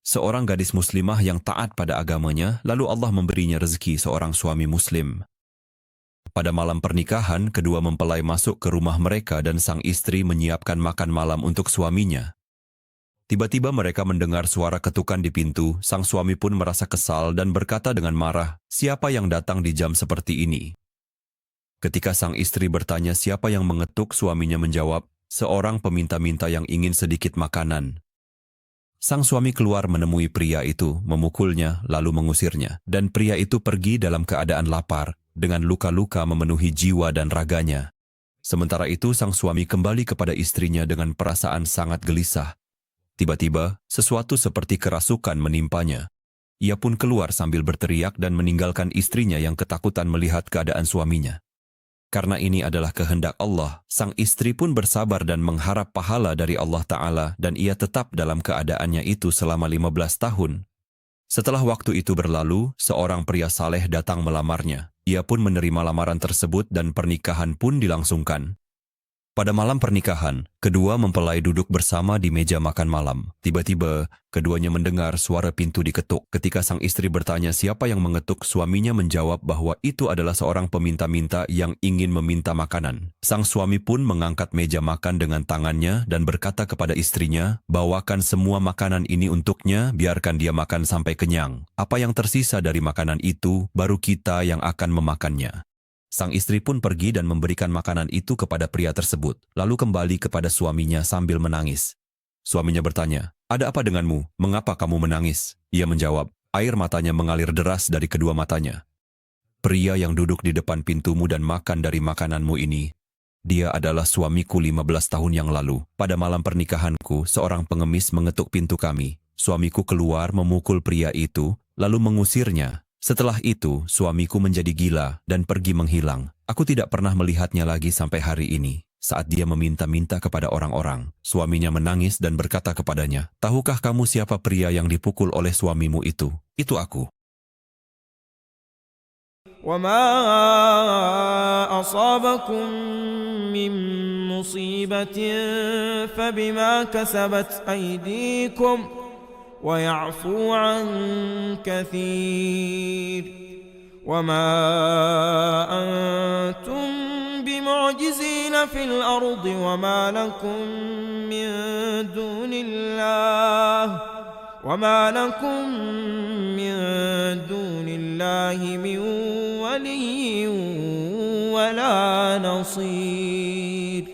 seorang gadis muslimah yang taat pada agamanya, lalu Allah memberinya rezeki seorang suami muslim. Pada malam pernikahan, kedua mempelai masuk ke rumah mereka dan sang istri menyiapkan makan malam untuk suaminya. Tiba-tiba mereka mendengar suara ketukan di pintu, sang suami pun merasa kesal dan berkata dengan marah, "Siapa yang datang di jam seperti ini?" Ketika sang istri bertanya siapa yang mengetuk, suaminya menjawab, "Seorang peminta-minta yang ingin sedikit makanan." Sang suami keluar menemui pria itu, memukulnya, lalu mengusirnya, dan pria itu pergi dalam keadaan lapar, dengan luka-luka memenuhi jiwa dan raganya. Sementara itu sang suami kembali kepada istrinya dengan perasaan sangat gelisah. Tiba-tiba, sesuatu seperti kerasukan menimpanya. Ia pun keluar sambil berteriak dan meninggalkan istrinya yang ketakutan melihat keadaan suaminya. Karena ini adalah kehendak Allah, sang istri pun bersabar dan mengharap pahala dari Allah Ta'ala dan ia tetap dalam keadaannya itu selama 15 tahun. Setelah waktu itu berlalu, seorang pria saleh datang melamarnya. Ia pun menerima lamaran tersebut dan pernikahan pun dilangsungkan. Pada malam pernikahan, kedua mempelai duduk bersama di meja makan malam. Tiba-tiba, keduanya mendengar suara pintu diketuk. Ketika sang istri bertanya siapa yang mengetuk, suaminya menjawab bahwa itu adalah seorang peminta-minta yang ingin meminta makanan. Sang suami pun mengangkat meja makan dengan tangannya dan berkata kepada istrinya, "Bawakan semua makanan ini untuknya, biarkan dia makan sampai kenyang. Apa yang tersisa dari makanan itu, baru kita yang akan memakannya." Sang istri pun pergi dan memberikan makanan itu kepada pria tersebut, lalu kembali kepada suaminya sambil menangis. Suaminya bertanya, "Ada apa denganmu? Mengapa kamu menangis?" Ia menjawab, "Air matanya mengalir deras dari kedua matanya. Pria yang duduk di depan pintumu dan makan dari makananmu ini, dia adalah suamiku 15 tahun yang lalu. Pada malam pernikahanku, seorang pengemis mengetuk pintu kami. Suamiku keluar memukul pria itu, lalu mengusirnya. Setelah itu, suamiku menjadi gila dan pergi menghilang. Aku tidak pernah melihatnya lagi sampai hari ini." Saat dia meminta-minta kepada orang-orang, suaminya menangis dan berkata kepadanya, "Tahukah kamu siapa pria yang dipukul oleh suamimu itu? Itu aku." وما أصابكم من مصيبة فبما كسبت أيديكم ويعفو عن كثير وما أنتم بمعجزين في الأرض وما لكم من دون الله من ولي ولا نصير